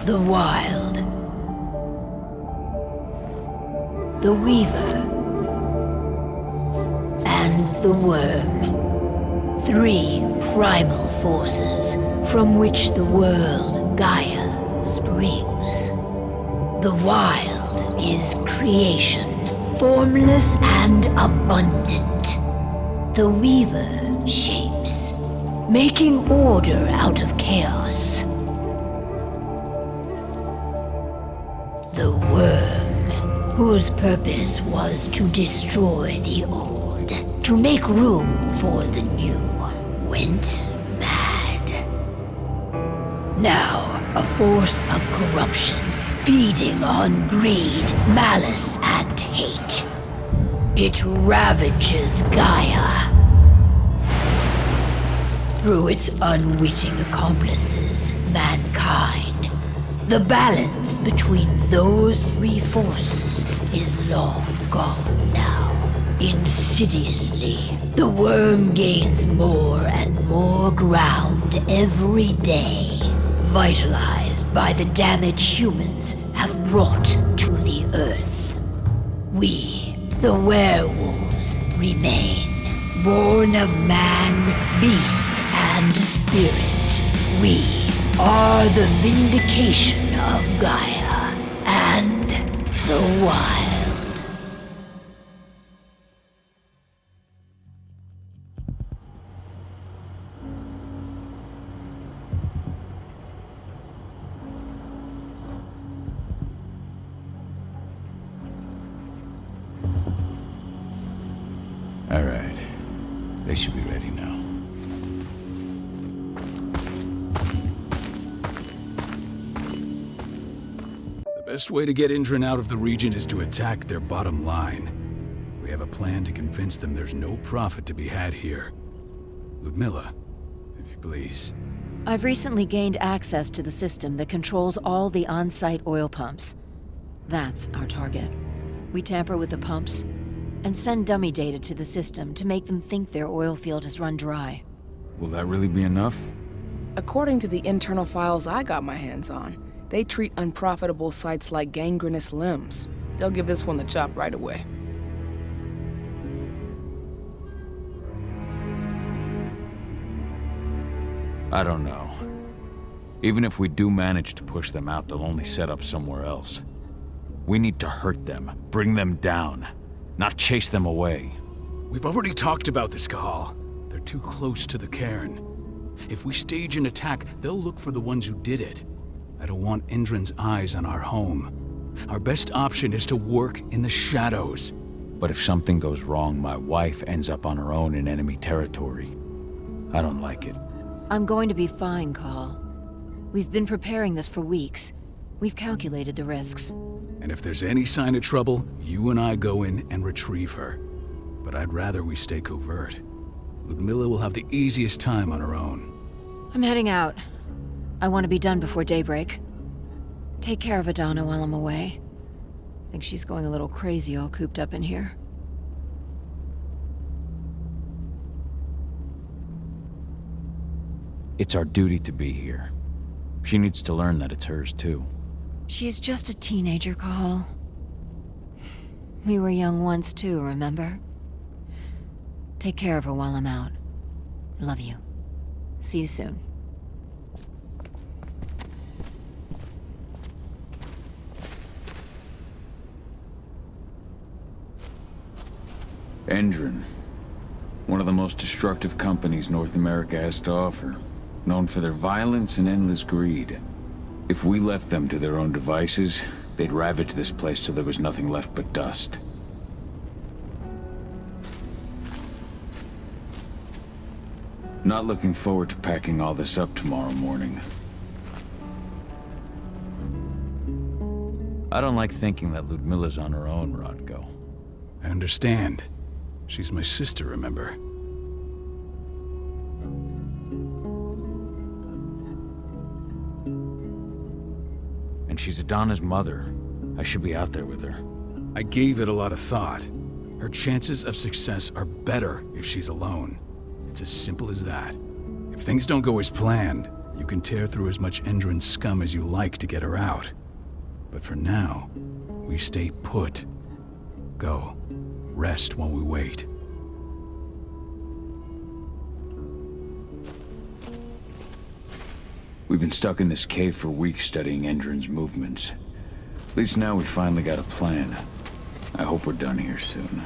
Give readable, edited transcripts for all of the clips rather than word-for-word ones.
The Wild. The Weaver. And the Worm. 3 primal forces from which the world, Gaia, springs. The Wild is creation, formless and abundant. The Weaver shapes, making order out of chaos. The Worm, whose purpose was to destroy the old, to make room for the new, went mad. Now, a force of corruption, feeding on greed, malice, and hate. It ravages Gaia. Through its unwitting accomplices, mankind, the balance between those 3 forces is long gone now. Insidiously, the Worm gains more and more ground every day, vitalized by the damage humans have brought to the Earth. We, the werewolves, remain, born of man, beast, and spirit. We are the vindication of Gaia and the Wild. All right. They should be ready now. The best way to get Indran out of the region is to attack their bottom line. We have a plan to convince them there's no profit to be had here. Ludmilla, if you please. I've recently gained access to the system that controls all the on-site oil pumps. That's our target. We tamper with the pumps and send dummy data to the system to make them think their oil field has run dry. Will that really be enough? According to the internal files I got my hands on, they treat unprofitable sites like gangrenous limbs. They'll give this one the chop right away. I don't know. Even if we do manage to push them out, they'll only set up somewhere else. We need to hurt them, bring them down, not chase them away. We've already talked about this, Kahal. They're too close to the cairn. If we stage an attack, they'll look for the ones who did it. I don't want Indran's eyes on our home. Our best option is to work in the shadows. But if something goes wrong, my wife ends up on her own in enemy territory. I don't like it. I'm going to be fine, Call. We've been preparing this for weeks. We've calculated the risks. And if there's any sign of trouble, you and I go in and retrieve her. But I'd rather we stay covert. Ludmilla will have the easiest time on her own. I'm heading out. I want to be done before daybreak. Take care of Adana while I'm away. I think she's going a little crazy all cooped up in here. It's our duty to be here. She needs to learn that it's hers too. She's just a teenager, Call. We were young once too, remember? Take care of her while I'm out. Love you. See you soon. Indran. One of the most destructive companies North America has to offer. Known for their violence and endless greed. If we left them to their own devices, they'd ravage this place till there was nothing left but dust. Not looking forward to packing all this up tomorrow morning. I don't like thinking that Ludmilla's on her own, Rodko. I understand. She's my sister, remember? And she's Adana's mother. I should be out there with her. I gave it a lot of thought. Her chances of success are better if she's alone. It's as simple as that. If things don't go as planned, You can tear through as much Endron's scum as you like to get her out. But for now, we stay put. Go. Rest while we wait. We've been stuck in this cave for weeks studying Endron's movements. At least now we finally got a plan. I hope we're done here soon.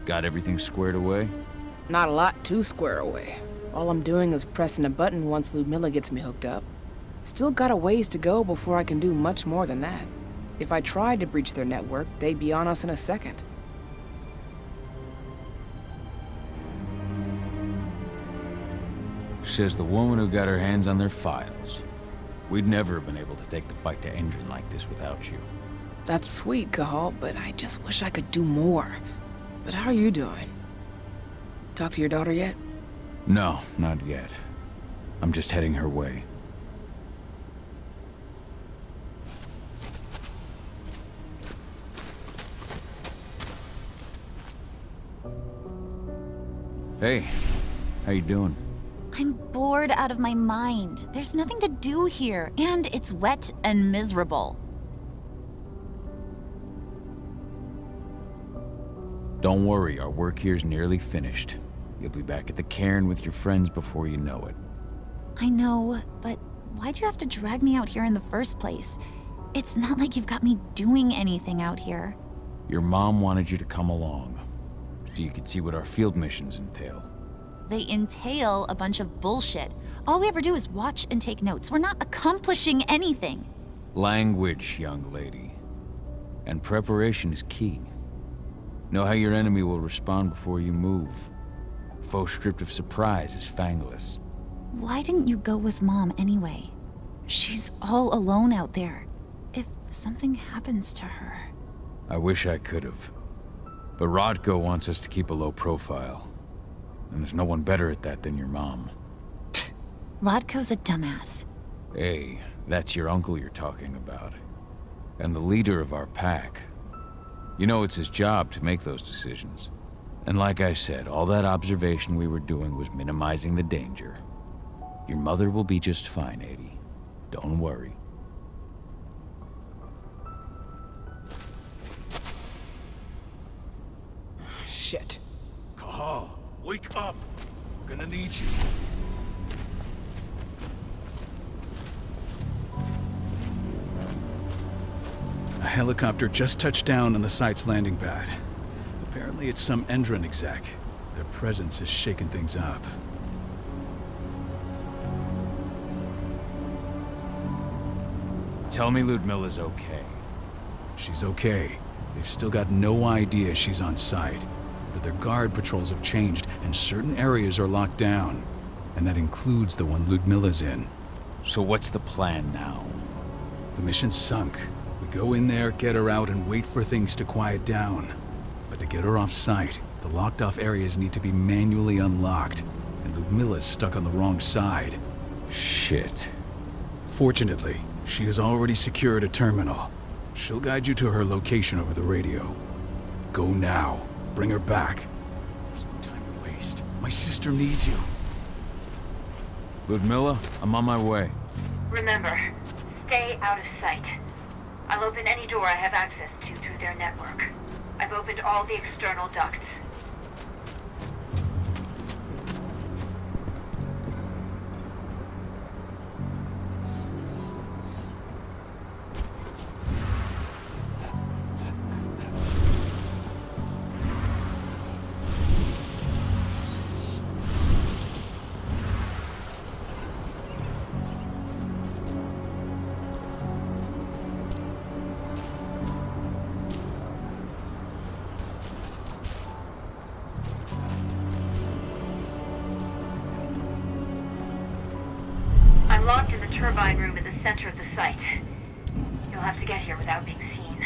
Got everything squared away? Not a lot to square away. All I'm doing is pressing a button once Ludmilla gets me hooked up. Still got a ways to go before I can do much more than that. If I tried to breach their network, they'd be on us in a second. Says the woman who got her hands on their files. We'd never have been able to take the fight to Endron like this without you. That's sweet, Cahal, but I just wish I could do more. But how are you doing? Talk to your daughter yet? No, not yet. I'm just heading her way. Hey, how you doing? I'm bored out of my mind. There's nothing to do here, and it's wet and miserable. Don't worry, our work here's nearly finished. You'll be back at the cairn with your friends before you know it. I know, but why'd you have to drag me out here in the first place? It's not like you've got me doing anything out here. Your mom wanted you to come along, so you could see what our field missions entail. They entail a bunch of bullshit. All we ever do is watch and take notes. We're not accomplishing anything. Language, young lady. And preparation is key. Know how your enemy will respond before you move. Faux stripped of surprise is fangless. Why didn't you go with Mom anyway? She's all alone out there. If something happens to her... I wish I could have. But Rodko wants us to keep a low profile. And there's no one better at that than your mom. Rodko's a dumbass. Hey, that's your uncle you're talking about. And the leader of our pack. You know it's his job to make those decisions. And like I said, all that observation we were doing was minimizing the danger. Your mother will be just fine, Adie. Don't worry. Shit. Cahal, wake up. We're gonna need you. A helicopter just touched down on the site's landing pad. Apparently it's some Endron exec. Their presence has shaken things up. Tell me Ludmilla's okay. She's okay. They've still got no idea she's on site. But their guard patrols have changed, and certain areas are locked down. And that includes the one Ludmilla's in. So what's the plan now? The mission's sunk. We go in there, get her out, and wait for things to quiet down. But to get her off site, the locked-off areas need to be manually unlocked. And Ludmilla's stuck on the wrong side. Shit. Fortunately, she has already secured a terminal. She'll guide you to her location over the radio. Go now. Bring her back. There's no time to waste. My sister needs you. Ludmilla, I'm on my way. Remember, stay out of sight. I'll open any door I have access to through their network. I've opened all the external ducts. I'm locked in the turbine room in the center of the site. You'll have to get here without being seen.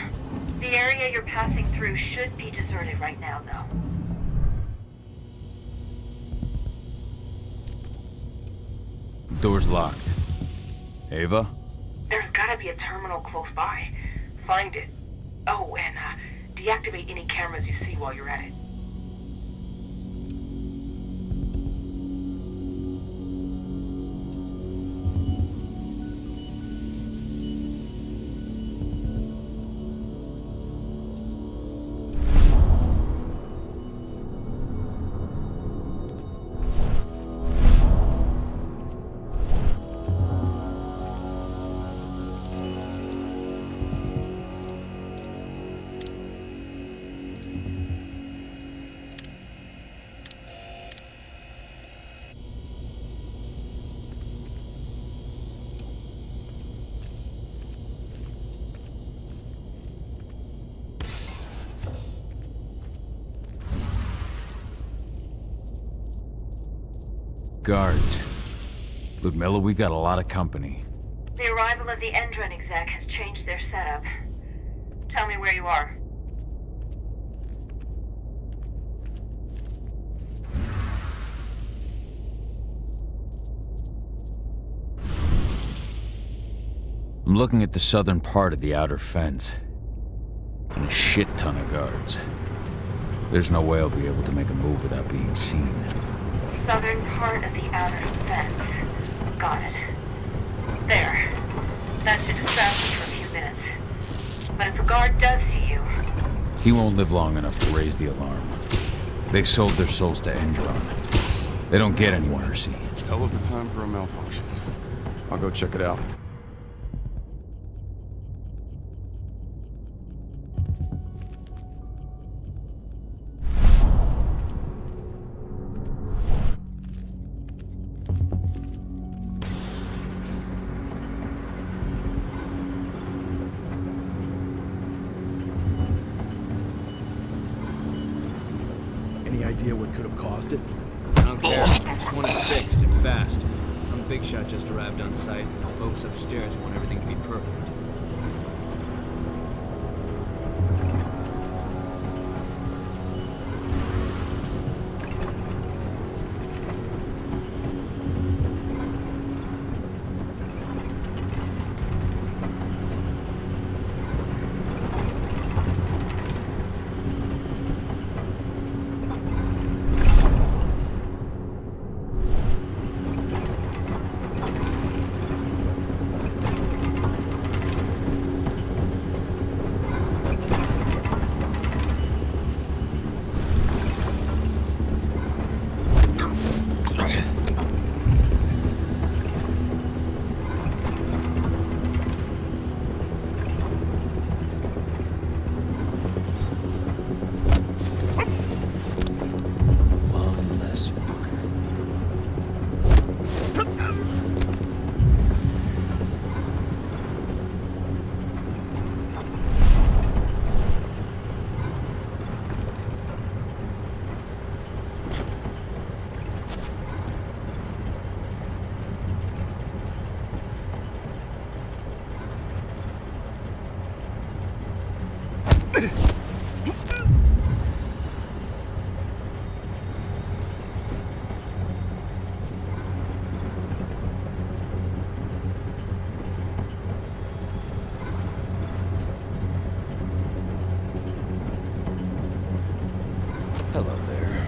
The area you're passing through should be deserted right now, though. Door's locked. Ava? There's gotta be a terminal close by. Find it. Oh, and deactivate any cameras you see while you're at it. guards. Ludmilla, we got a lot of company. The arrival of the Endron exec has changed their setup. Tell me where you are. I'm looking at the southern part of the outer fence. And a shit ton of guards. There's no way I'll be able to make a move without being seen. Southern part of the outer fence. Got it. There. That should distract you for a few minutes. But if a guard does see you... He won't live long enough to raise the alarm. They sold their souls to Endron. They don't get any mercy. Hell of a time for a malfunction. I'll go check it out. Any idea what could have caused it? I don't care. I just want it fixed and fast. Some big shot just arrived on site. The folks upstairs want everything to be perfect. Hello there.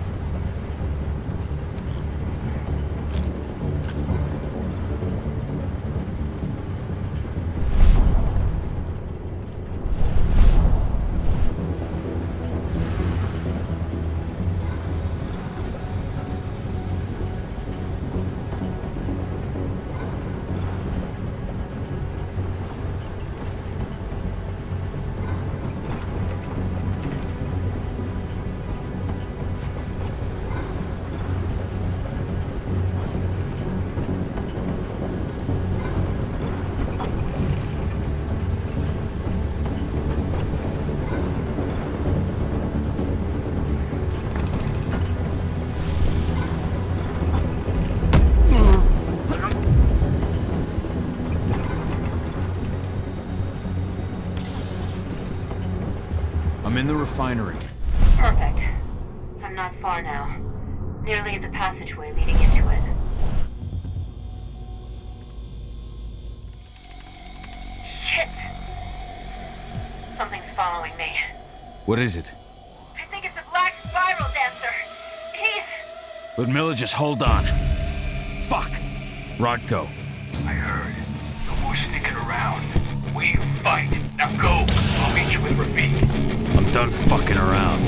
I'm in the refinery. Perfect. I'm not far now. Nearly at the passageway leading into it. Shit! Something's following me. What is it? I think it's a black spiral dancer. He's... Ludmilla, just hold on. Fuck. Rodko. I heard. No more sneaking around. We fight. Now go. I'll meet you with Rafik. I'm done fucking around.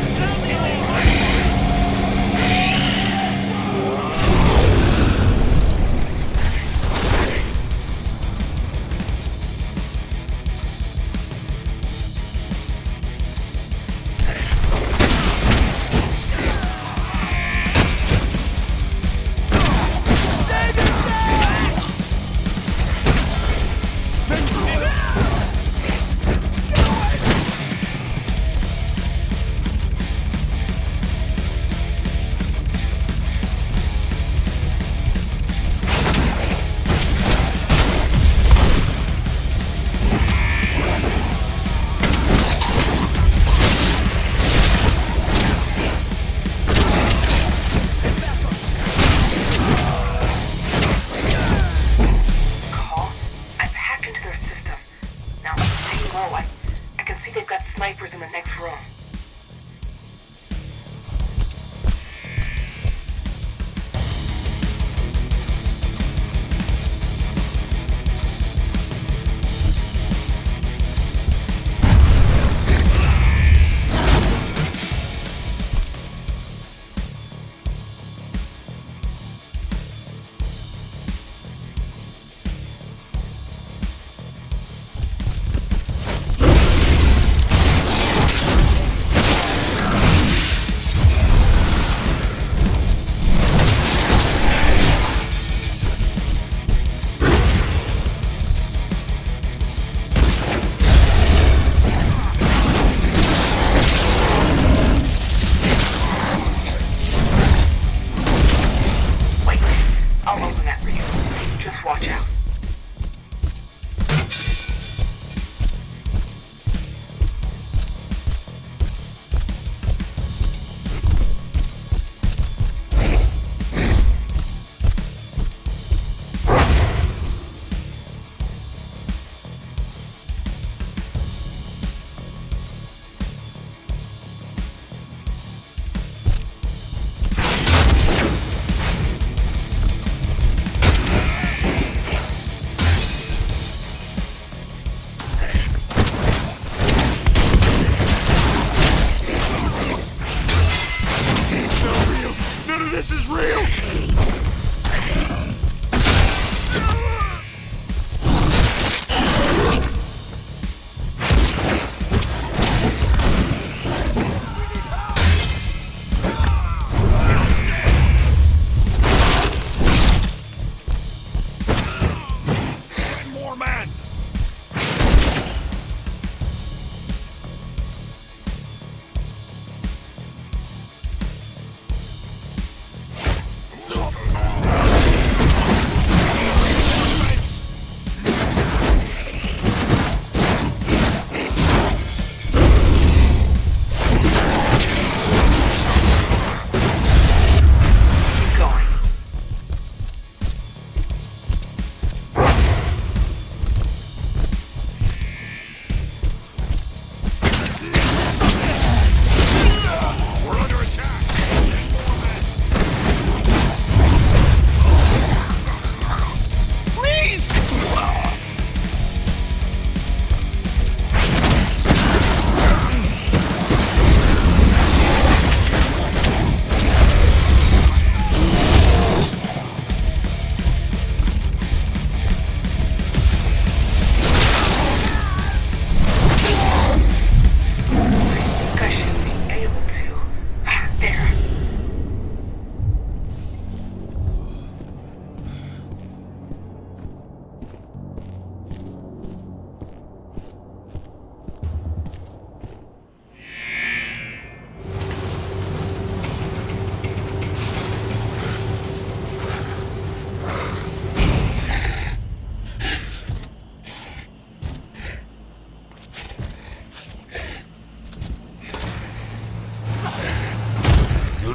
of this is real!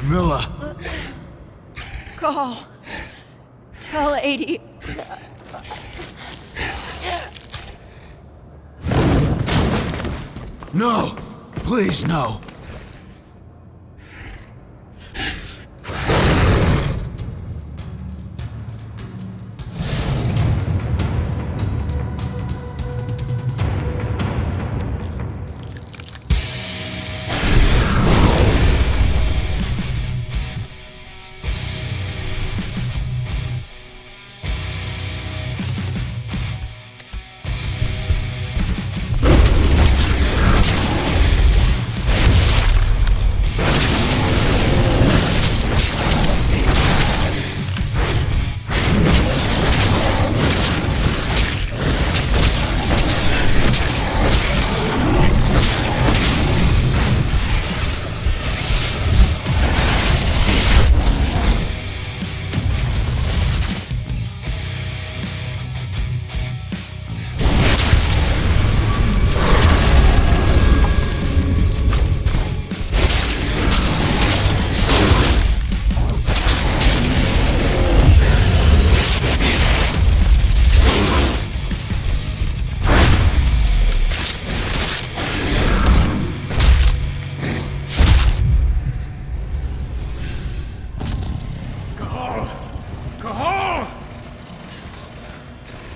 Ludmilla! Call. Tell 80. No! Please, no!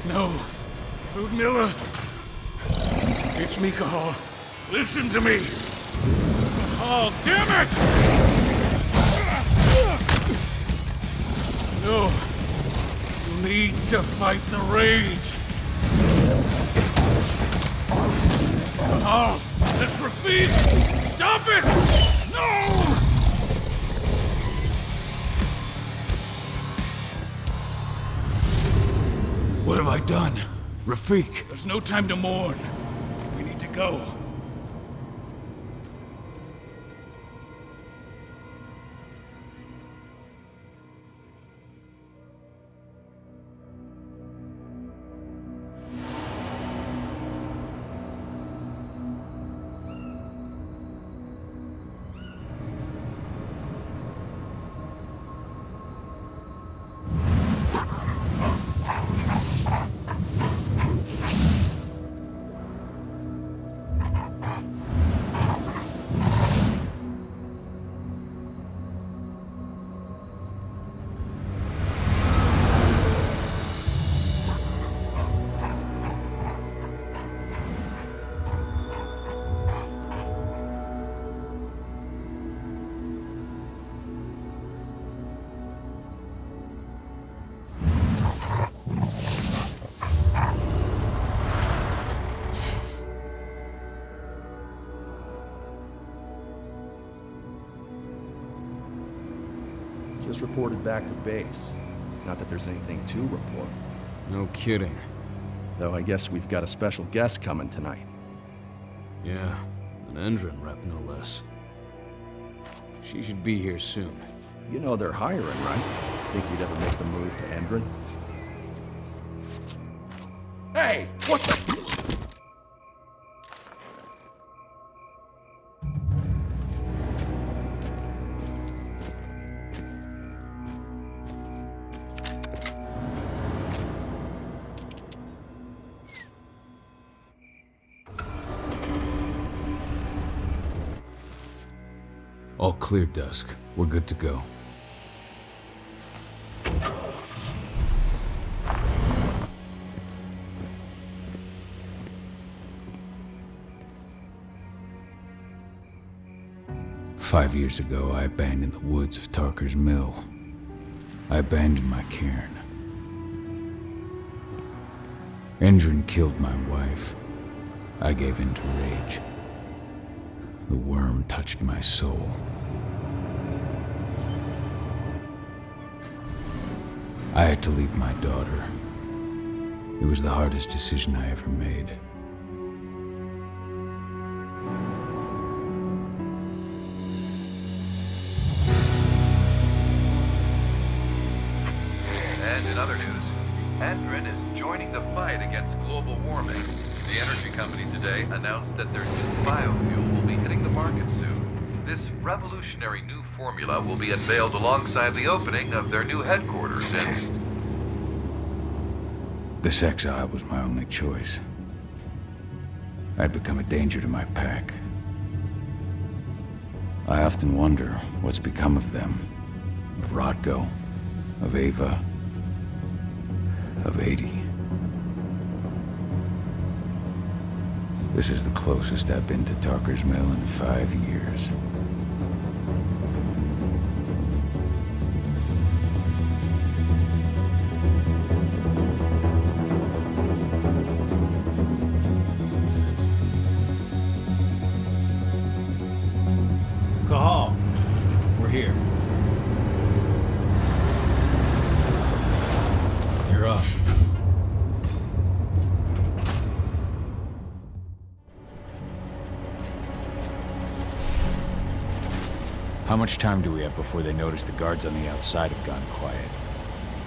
No. Ludmilla. It's me, Cahal. Listen to me. Cahal, damn it! No. You need to fight the rage. Cahal, this Rafid! Stop it! No! What have I done? Rafik! There's no time to mourn. We need to go. Just reported back to base. Not that there's anything to report. No kidding. Though I guess we've got a special guest coming tonight. Yeah, an Endron rep, no less. She should be here soon. You know they're hiring, right? Think you'd ever make the move to Endron? Hey! What the... All clear, Dusk. We're good to go. "5 years ago, I abandoned the woods of Tarker's Mill. I abandoned my cairn. Endron killed my wife. I gave in to rage. The worm touched my soul. I had to leave my daughter. It was the hardest decision I ever made. And in other news, Endron is joining the fight against global warming. The energy company today announced that their new biofuel will be hitting the market soon. This revolutionary new formula will be unveiled alongside the opening of their new headquarters in... This exile was my only choice. I'd become a danger to my pack. I often wonder what's become of them. Of Rodko, of Ava, of 80. This is the closest I've been to Tarker's Mill in 5 years. Cahal, we're here. You're up. How much time do we have before they notice the guards on the outside have gone quiet?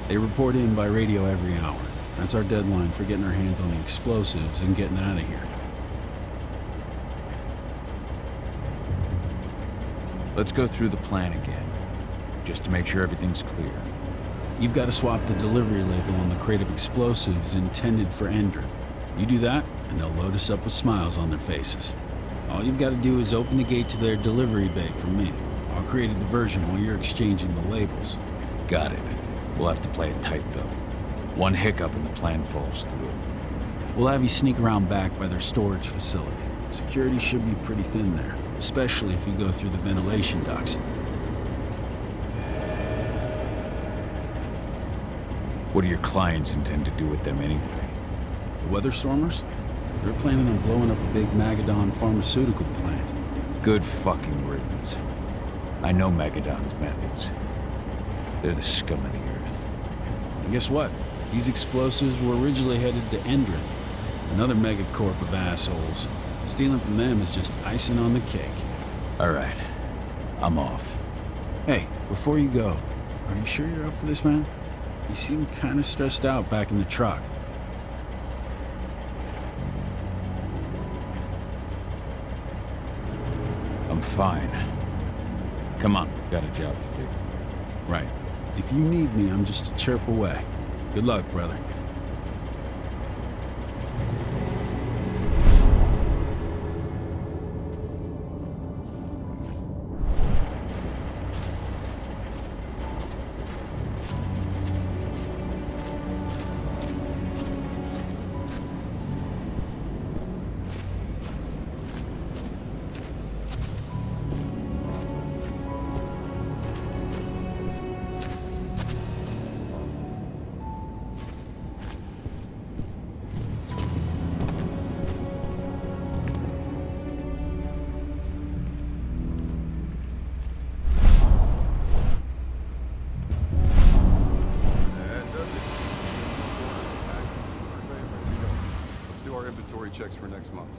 They report in by radio every hour. That's our deadline for getting our hands on the explosives and getting out of here. Let's go through the plan again, just to make sure everything's clear. You've got to swap the delivery label on the crate of explosives intended for Endron. You do that, and they'll load us up with smiles on their faces. All you've got to do is open the gate to their delivery bay for me. I'll create a diversion while you're exchanging the labels. Got it. We'll have to play it tight, though. One hiccup and the plan falls through. We'll have you sneak around back by their storage facility. Security should be pretty thin there, especially if you go through the ventilation ducts. What do your clients intend to do with them anyway? The Weatherstormers? They're planning on blowing up a big Magadon pharmaceutical plant. Good fucking riddance. I know Magadon's methods. They're the scum of the earth. And guess what? These explosives were originally headed to Endron, another megacorp of assholes. Stealing from them is just icing on the cake. All right. I'm off. Hey, before you go, are you sure you're up for this, man? You seem kind of stressed out back in the truck. I'm fine. Come on, we've got a job to do. Right. If you need me, I'm just a chirp away. Good luck, brother. checks for next month.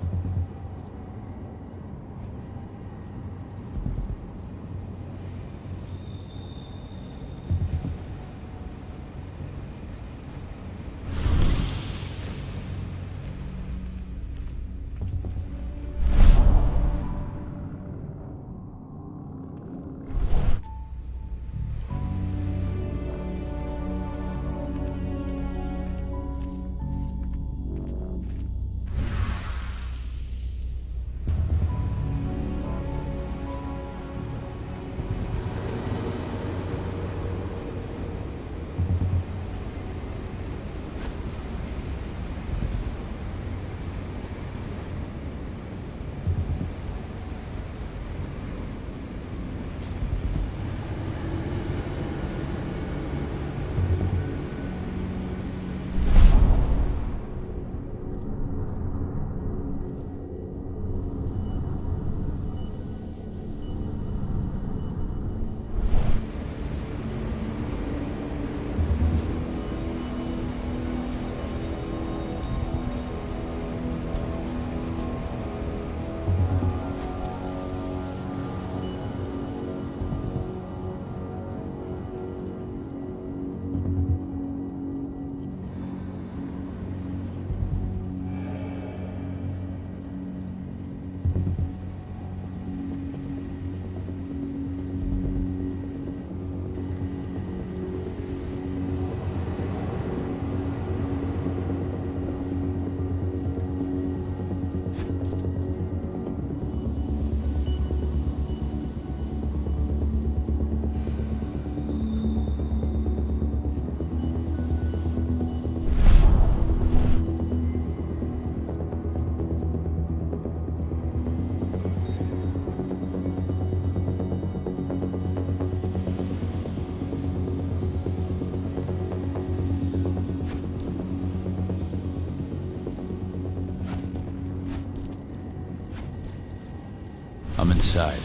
I'm inside.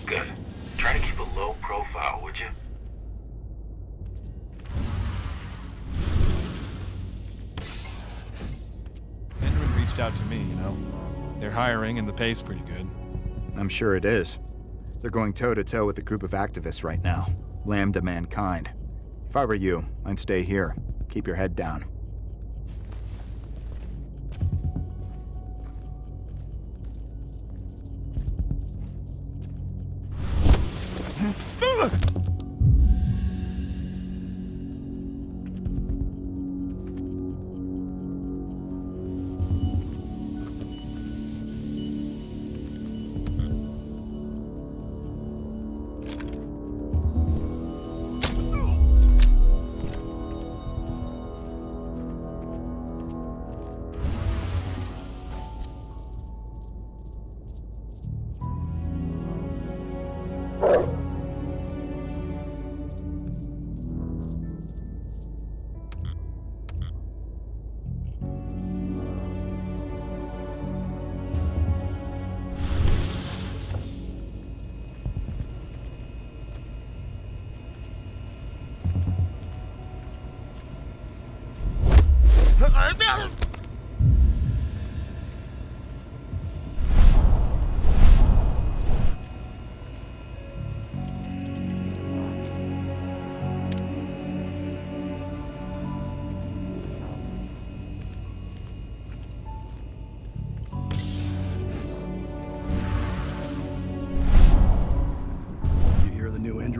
Good. Try to keep a low profile, would you? Henry reached out to me, you know. They're hiring and the pay's pretty good. I'm sure it is. They're going toe-to-toe with a group of activists right now. Lambda Mankind. If I were you, I'd stay here. Keep your head down.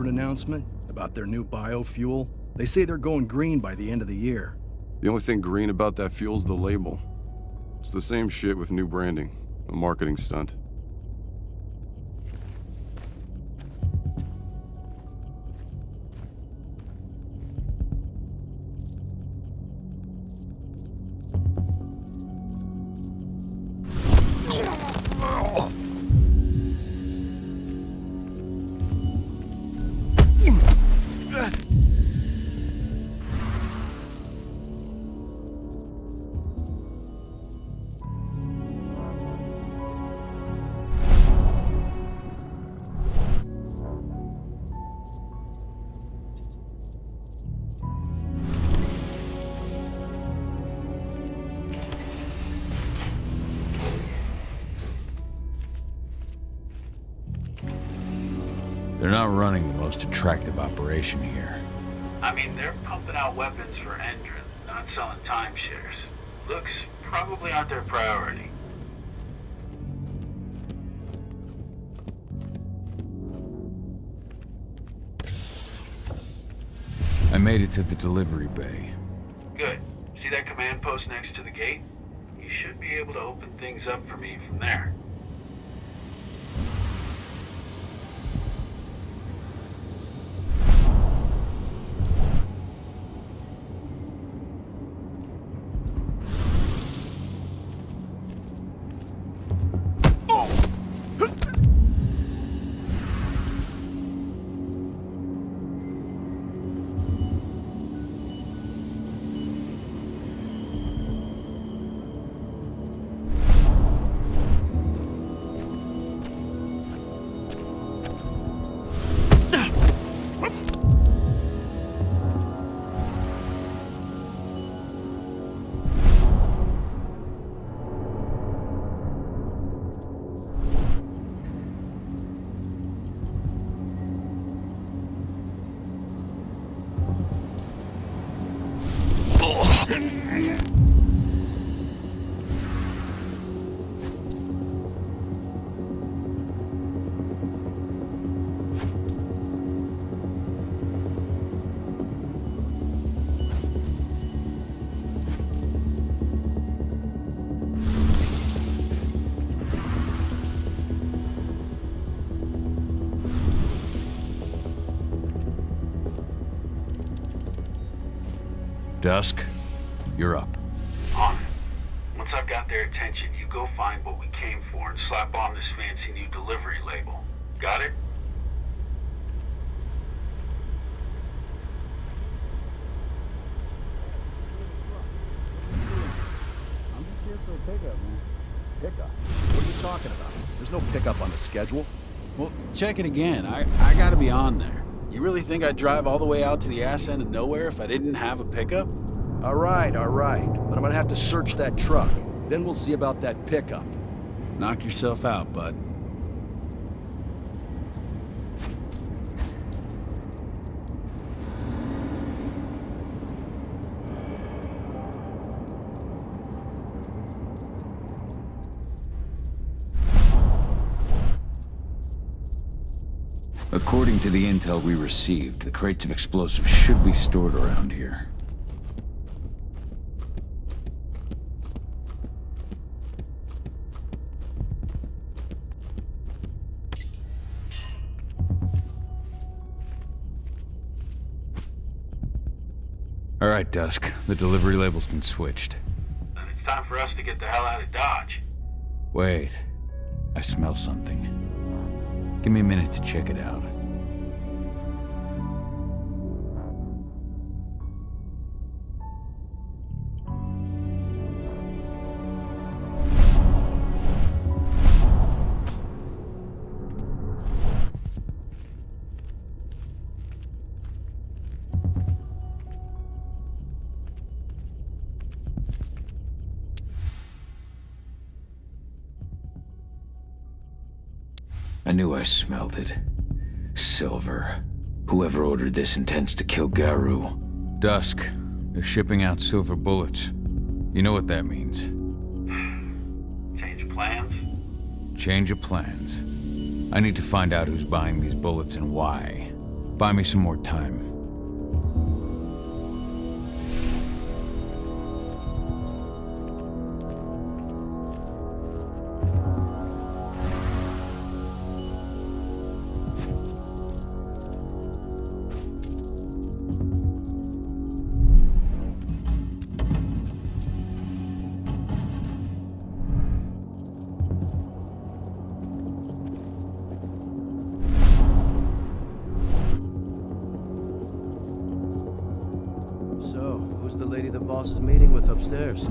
Announcement about their new biofuel. They say they're going green by the end of the year. The only thing green about that fuel's the label. It's the same shit with new branding. A marketing stunt. They're not running the most attractive operation here. I mean, they're pumping out weapons for Endron, not selling timeshares. Looks probably aren't their priority. I made it to the delivery bay. Good. See that command post next to the gate? You should be able to open things up for me from there. Dusk, you're up. On it. Once I've got their attention, you go find what we came for and slap on this fancy new delivery label. Got it? I'm just here for a pickup, man. Pickup? What are you talking about? There's no pickup on the schedule. Well, check it again. I gotta be on there. You really think I'd drive all the way out to the ass end of nowhere if I didn't have a pickup? All right. But I'm gonna have to search that truck. Then we'll see about that pickup. Knock yourself out, bud. According to the intel we received, the crates of explosives should be stored around here. All right, Dusk. The delivery label's been switched. Then it's time for us to get the hell out of Dodge. Wait. I smell something. Give me a minute to check it out. I knew I smelled it. Silver. Whoever ordered this intends to kill Garou. Dusk. They're shipping out silver bullets. You know what that means. Change of plans? Change of plans. I need to find out who's buying these bullets and why. Buy me some more time. Who's the lady the boss is meeting with upstairs?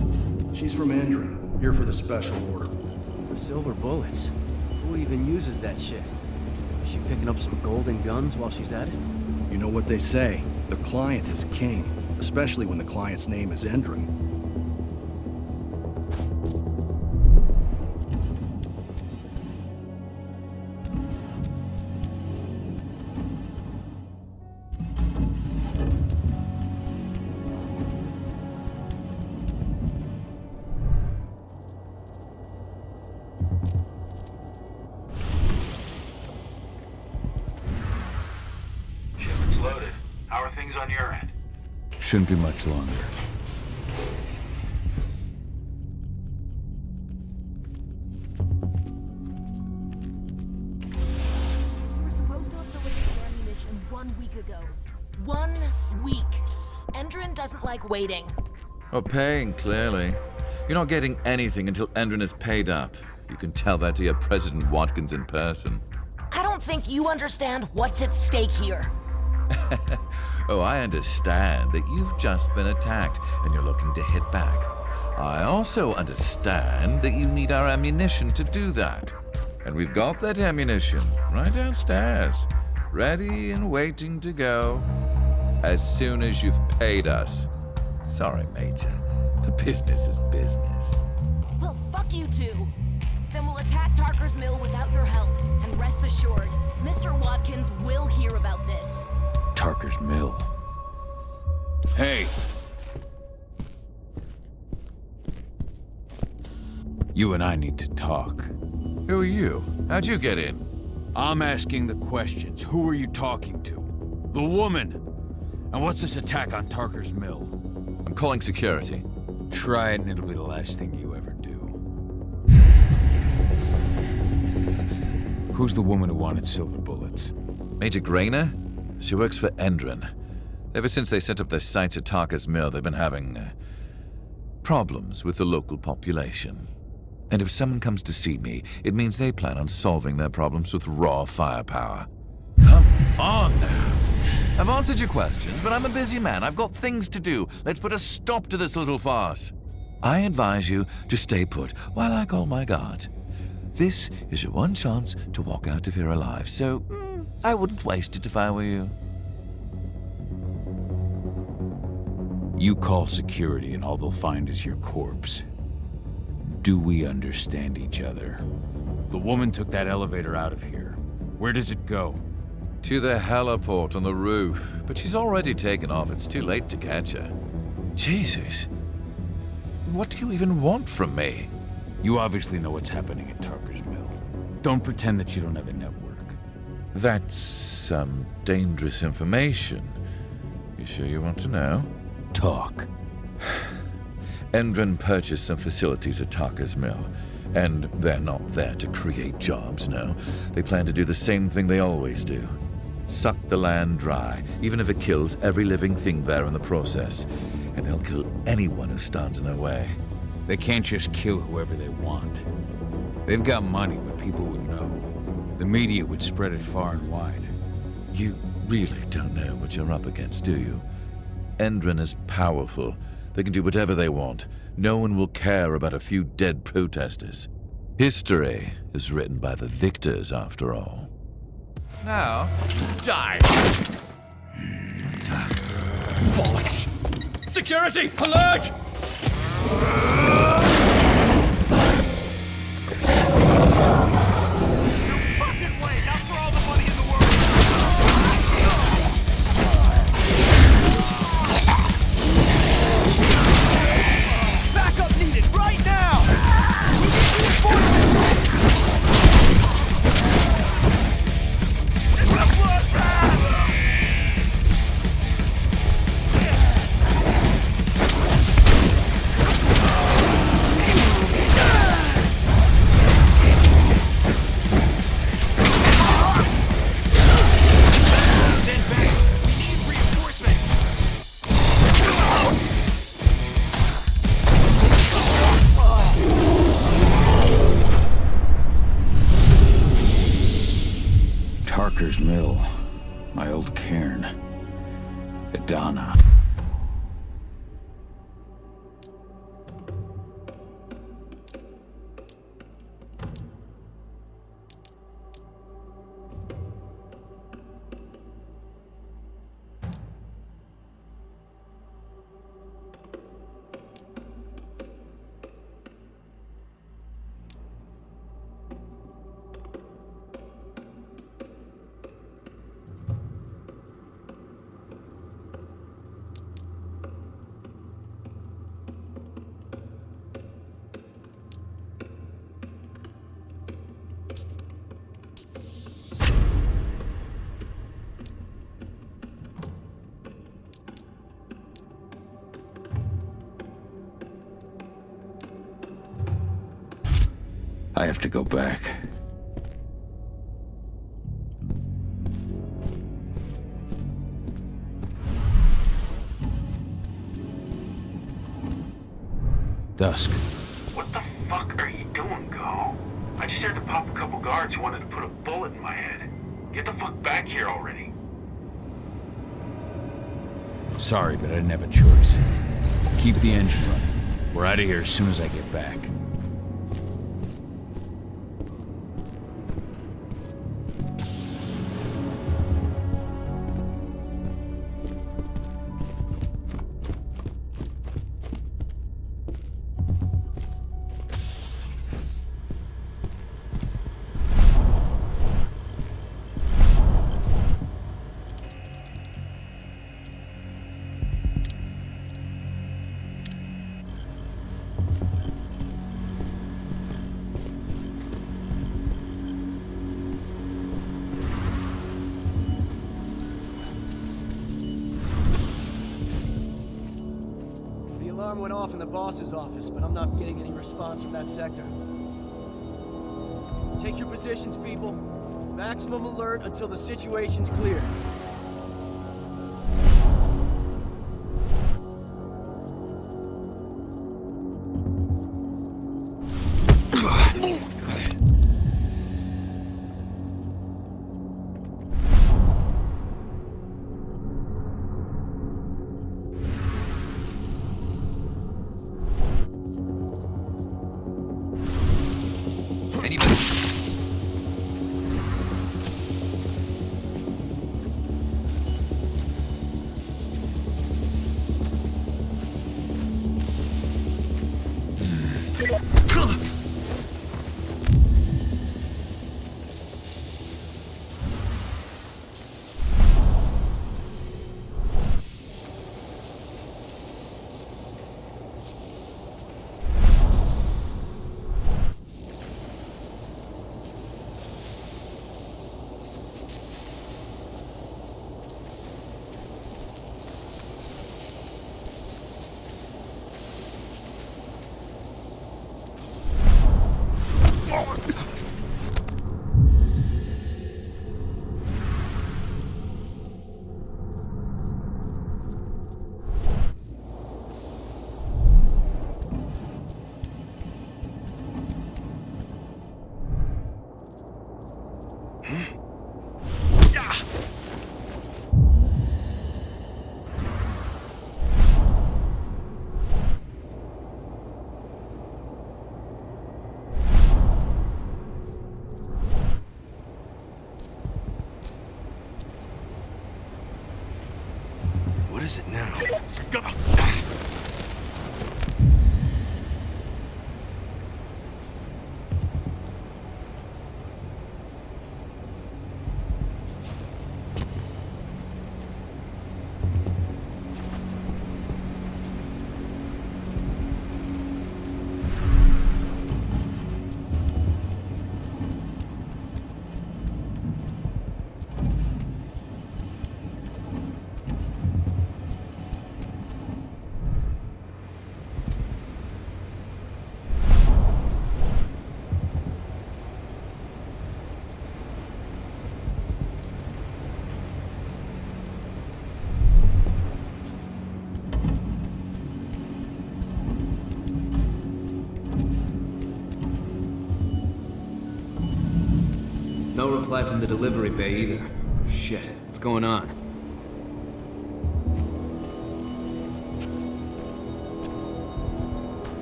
She's from Endron, here for the special order. Silver bullets? Who even uses that shit? Is she picking up some golden guns while she's at it? You know what they say, the client is king, especially when the client's name is Endron. things on your end? Shouldn't be much longer. We were supposed to have delivered our ammunition 1 week ago. 1 week. Endrin doesn't like waiting. Well, paying, clearly. You're not getting anything until Endrin is paid up. You can tell that to your President Watkins in person. I don't think you understand what's at stake here. Oh, I understand that you've just been attacked and you're looking to hit back. I also understand that you need our ammunition to do that. And we've got that ammunition right downstairs, ready and waiting to go as soon as you've paid us. Sorry, Major, but business is business. Well, fuck you two. Then we'll attack Tarker's Mill without your help. And rest assured, Mr. Watkins will hear about this. Tarker's Mill. Hey! You and I need to talk. Who are you? How'd you get in? I'm asking the questions. Who are you talking to? The woman! And what's this attack on Tarker's Mill? I'm calling security. Try it and it'll be the last thing you ever do. Who's the woman who wanted silver bullets? Major Grainer? She works for Endrin. Ever since they set up their sights at Tarker's Mill, they've been having problems with the local population. And if someone comes to see me, it means they plan on solving their problems with raw firepower. Come on now. I've answered your questions, but I'm a busy man. I've got things to do. Let's put a stop to this little farce. I advise you to stay put while I call my guard. This is your one chance to walk out of here alive, so I wouldn't waste it if I were you. You call security and all they'll find is your corpse. Do we understand each other? The woman took that elevator out of here. Where does it go? To the heliport on the roof, but she's already taken off. It's too late to catch her. Jesus. What do you even want from me? You obviously know what's happening at Tarker's Mill. Don't pretend that you don't have a network. That's some dangerous information. You sure you want to know? Talk. Endrin purchased some facilities at Tarker's Mill, and they're not there to create jobs, no. They plan to do the same thing they always do. Suck the land dry, even if it kills every living thing there in the process. And they'll kill anyone who stands in their way. They can't just kill whoever they want. They've got money, but people would know. The media would spread it far and wide. You really don't know what you're up against, do you? Endrin is powerful. They can do whatever they want. No one will care about a few dead protesters. History is written by the victors, after all. Now, die! Bollocks! Security! Alert! Backup needed right now! It's a bloodbath! Send back. We need reinforcements. Tarker's Mill. My old cairn. Adana. I have to go back. Dusk. What the fuck are you doing, Go? I just had to pop a couple guards who wanted to put a bullet in my head. Get the fuck back here already. Sorry, but I didn't have a choice. Keep the engine running. We're out of here as soon as I get back. Alarm went off in the boss's office, but I'm not getting any response from that sector. Take your positions, people. Maximum alert until the situation's clear. What is it now? No reply from the delivery bay either. Shit, what's going on?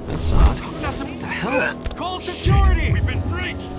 That's odd. What the hell? Call security! Shit. We've been breached!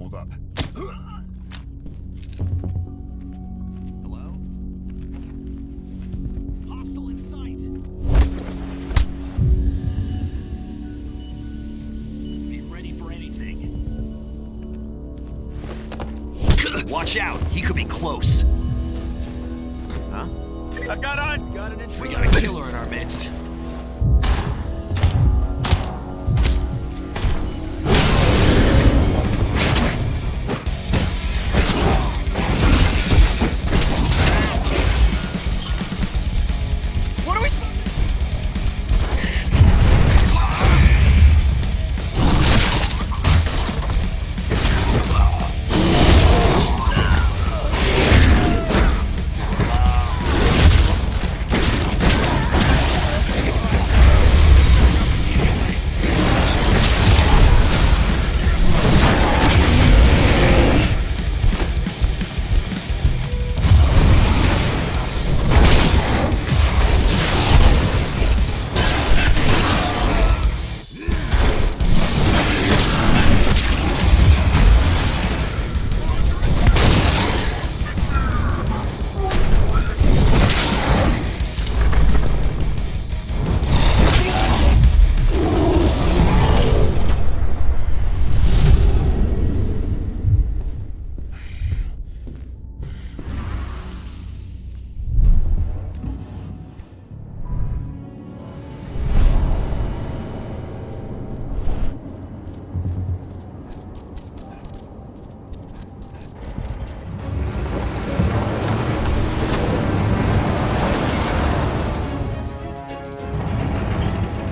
Hold up. Hello? Hostile in sight. Be ready for anything. Watch out! He could be close. Huh? I've got eyes. Got an intruder. We got a killer in our midst. What are we supposed to do?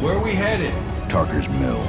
Where are we headed? Tarker's Mill.